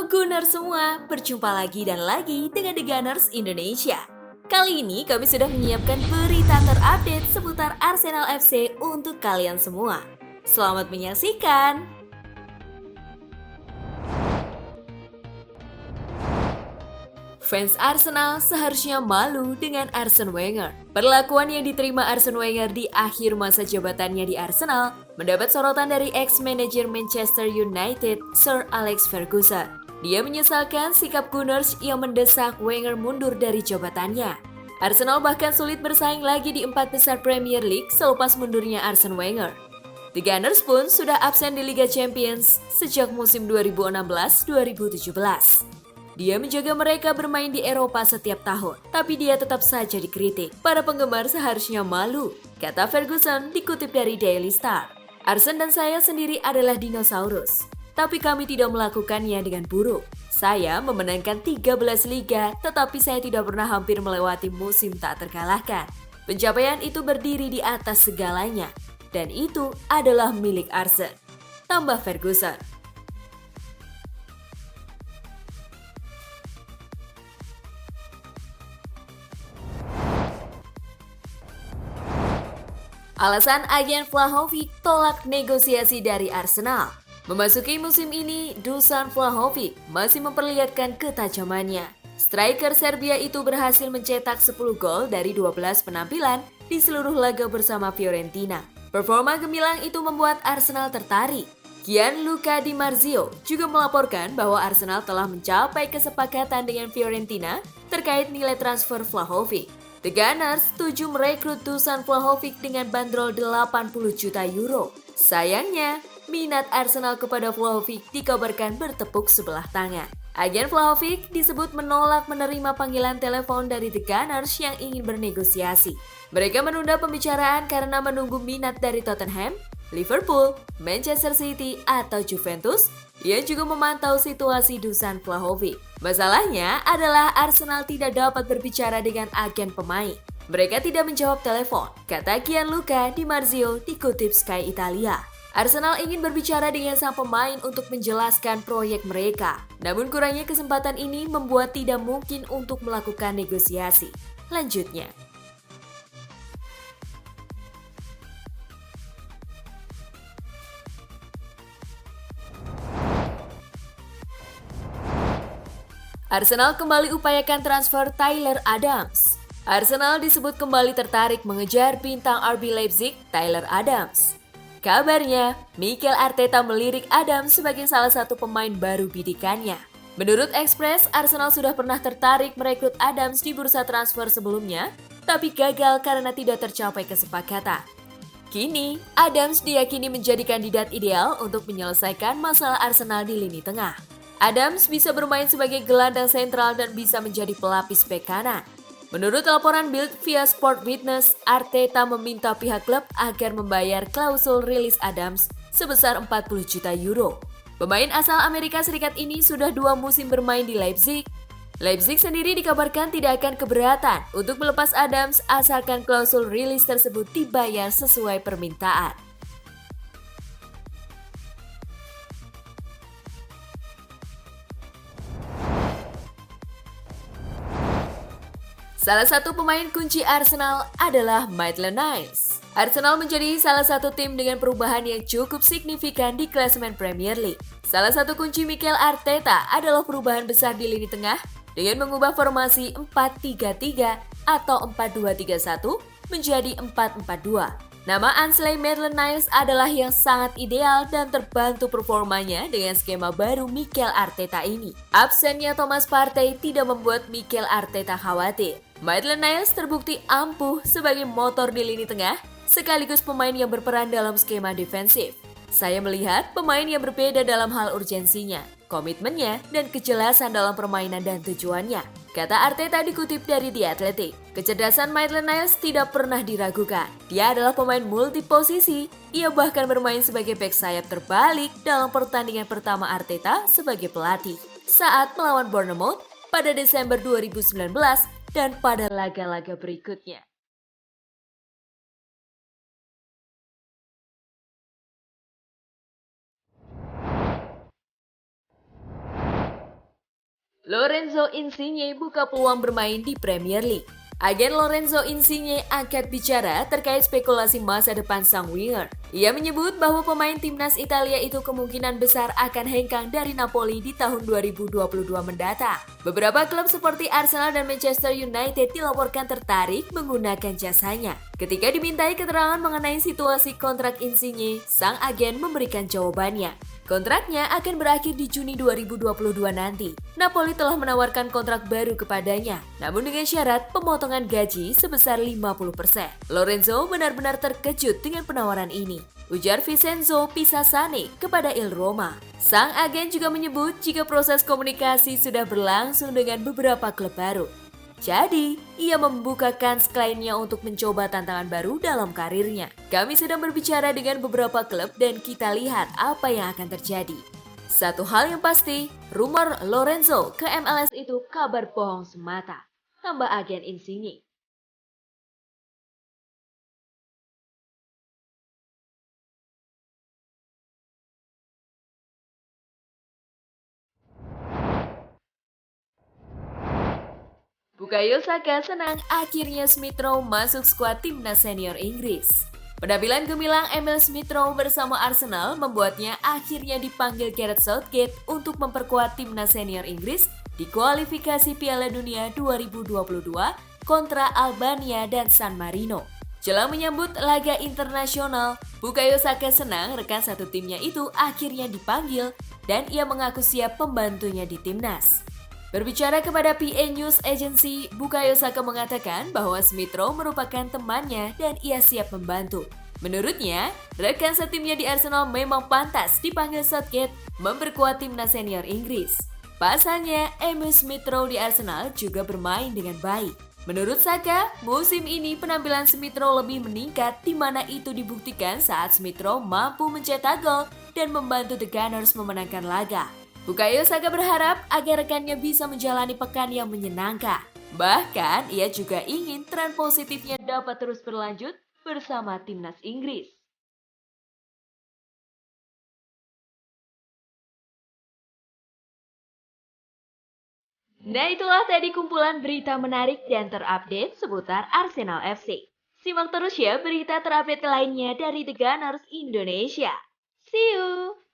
Salam Gunners semua, berjumpa lagi dan lagi dengan The Gunners Indonesia. Kali ini kami sudah menyiapkan berita terupdate seputar Arsenal FC untuk kalian semua. Selamat menyaksikan! Fans Arsenal seharusnya malu dengan Arsene Wenger. Perlakuan yang diterima Arsene Wenger di akhir masa jabatannya di Arsenal mendapat sorotan dari ex-manajer Manchester United, Sir Alex Ferguson. Dia menyesalkan sikap Gunners yang mendesak Wenger mundur dari jabatannya. Arsenal bahkan sulit bersaing lagi di 4 besar Premier League selepas mundurnya Arsene Wenger. The Gunners pun sudah absen di Liga Champions sejak musim 2016-2017. Dia menjaga mereka bermain di Eropa setiap tahun, tapi dia tetap saja dikritik. Para penggemar seharusnya malu, kata Ferguson dikutip dari Daily Star. Arsene dan saya sendiri adalah dinosaurus, tapi kami tidak melakukannya dengan buruk. Saya memenangkan 13 liga, tetapi saya tidak pernah hampir melewati musim tak terkalahkan. Pencapaian itu berdiri di atas segalanya, dan itu adalah milik Arsene, tambah Ferguson. Alasan agen Vlahovic tolak negosiasi dari Arsenal. Memasuki musim ini, Dusan Vlahovic masih memperlihatkan ketajamannya. Striker Serbia itu berhasil mencetak 10 gol dari 12 penampilan di seluruh laga bersama Fiorentina. Performa gemilang itu membuat Arsenal tertarik. Gianluca Di Marzio juga melaporkan bahwa Arsenal telah mencapai kesepakatan dengan Fiorentina terkait nilai transfer Vlahovic. The Gunners setuju merekrut Dusan Vlahovic dengan bandrol 80 juta euro. Sayangnya, minat Arsenal kepada Vlahovic dikabarkan bertepuk sebelah tangan. Agen Vlahovic disebut menolak menerima panggilan telepon dari The Gunners yang ingin bernegosiasi. Mereka menunda pembicaraan karena menunggu minat dari Tottenham, Liverpool, Manchester City, atau Juventus. Ia juga memantau situasi Dusan Vlahovic. Masalahnya adalah Arsenal tidak dapat berbicara dengan agen pemain. Mereka tidak menjawab telepon, kata Gianluca Di Marzio dikutip Sky Italia. Arsenal ingin berbicara dengan sang pemain untuk menjelaskan proyek mereka. Namun kurangnya kesempatan ini membuat tidak mungkin untuk melakukan negosiasi. Lanjutnya, Arsenal kembali upayakan transfer Tyler Adams. Arsenal disebut kembali tertarik mengejar bintang RB Leipzig, Tyler Adams. Kabarnya, Mikel Arteta melirik Adams sebagai salah satu pemain baru bidikannya. Menurut Express, Arsenal sudah pernah tertarik merekrut Adams di bursa transfer sebelumnya, tapi gagal karena tidak tercapai kesepakatan. Kini, Adams diyakini menjadi kandidat ideal untuk menyelesaikan masalah Arsenal di lini tengah. Adams bisa bermain sebagai gelandang sentral dan bisa menjadi pelapis bek kanan. Menurut laporan Bild via Sport Witness, Arteta meminta pihak klub agar membayar klausul rilis Adams sebesar 40 juta euro. Pemain asal Amerika Serikat ini sudah 2 musim bermain di Leipzig. Leipzig sendiri dikabarkan tidak akan keberatan untuk melepas Adams asalkan klausul rilis tersebut dibayar sesuai permintaan. Salah satu pemain kunci Arsenal adalah Maitland-Niles. Arsenal menjadi salah satu tim dengan perubahan yang cukup signifikan di klasemen Premier League. Salah satu kunci Mikel Arteta adalah perubahan besar di lini tengah dengan mengubah formasi 4-3-3 atau 4-2-3-1 menjadi 4-4-2. Nama Ainsley Maitland-Niles adalah yang sangat ideal dan terbantu performanya dengan skema baru Mikel Arteta ini. Absennya Thomas Partey tidak membuat Mikel Arteta khawatir. Maitland-Niles terbukti ampuh sebagai motor di lini tengah, sekaligus pemain yang berperan dalam skema defensif. Saya melihat pemain yang berbeda dalam hal urgensinya, komitmennya, dan kejelasan dalam permainan dan tujuannya, kata Arteta dikutip dari The Athletic. Kecerdasan Maitland-Niles tidak pernah diragukan. Dia adalah pemain multiposisi. Ia bahkan bermain sebagai bek sayap terbalik dalam pertandingan pertama Arteta sebagai pelatih saat melawan Bournemouth pada Desember 2019 dan pada laga-laga berikutnya. Lorenzo Insigne buka peluang bermain di Premier League. Agen Lorenzo Insigne angkat bicara terkait spekulasi masa depan sang winger. Ia menyebut bahwa pemain timnas Italia itu kemungkinan besar akan hengkang dari Napoli di tahun 2022 mendatang. Beberapa klub seperti Arsenal dan Manchester United dilaporkan tertarik menggunakan jasanya. Ketika dimintai keterangan mengenai situasi kontrak Insigne, sang agen memberikan jawabannya. Kontraknya akan berakhir di Juni 2022 nanti. Napoli telah menawarkan kontrak baru kepadanya, namun dengan syarat pemotongan gaji sebesar 50%. Lorenzo benar-benar terkejut dengan penawaran ini, ujar Vincenzo Pisasane kepada Il Roma. Sang agen juga menyebut jika proses komunikasi sudah berlangsung dengan beberapa klub baru. Jadi, ia membuka kans kliennya untuk mencoba tantangan baru dalam karirnya. Kami sedang berbicara dengan beberapa klub dan kita lihat apa yang akan terjadi. Satu hal yang pasti, rumor Lorenzo ke MLS itu kabar bohong semata, tambah agen Insigne. Bukayo Saka senang akhirnya Smith Rowe masuk skuad timnas senior Inggris. Penampilan gemilang Emil Smith Rowe bersama Arsenal membuatnya akhirnya dipanggil Gareth Southgate untuk memperkuat timnas senior Inggris di kualifikasi Piala Dunia 2022 kontra Albania dan San Marino. Jelang menyambut laga internasional, Bukayo Saka senang rekan satu timnya itu akhirnya dipanggil dan ia mengaku siap membantunya di timnas. Berbicara kepada PA News Agency, Bukayo Saka mengatakan bahwa Smith Rowe merupakan temannya dan ia siap membantu. Menurutnya, rekan setimnya di Arsenal memang pantas dipanggil Southgate memperkuat timnas senior Inggris. Pasalnya, Emil Smith Rowe di Arsenal juga bermain dengan baik. Menurut Saka, musim ini penampilan Smith Rowe lebih meningkat di mana itu dibuktikan saat Smith Rowe mampu mencetak gol dan membantu The Gunners memenangkan laga. Bukayo Saka berharap agar rekannya bisa menjalani pekan yang menyenangkan. Bahkan, ia juga ingin tren positifnya dapat terus berlanjut bersama timnas Inggris. Nah, itulah tadi kumpulan berita menarik dan terupdate seputar Arsenal FC. Simak terus ya berita terupdate lainnya dari The Gunners Indonesia. See you!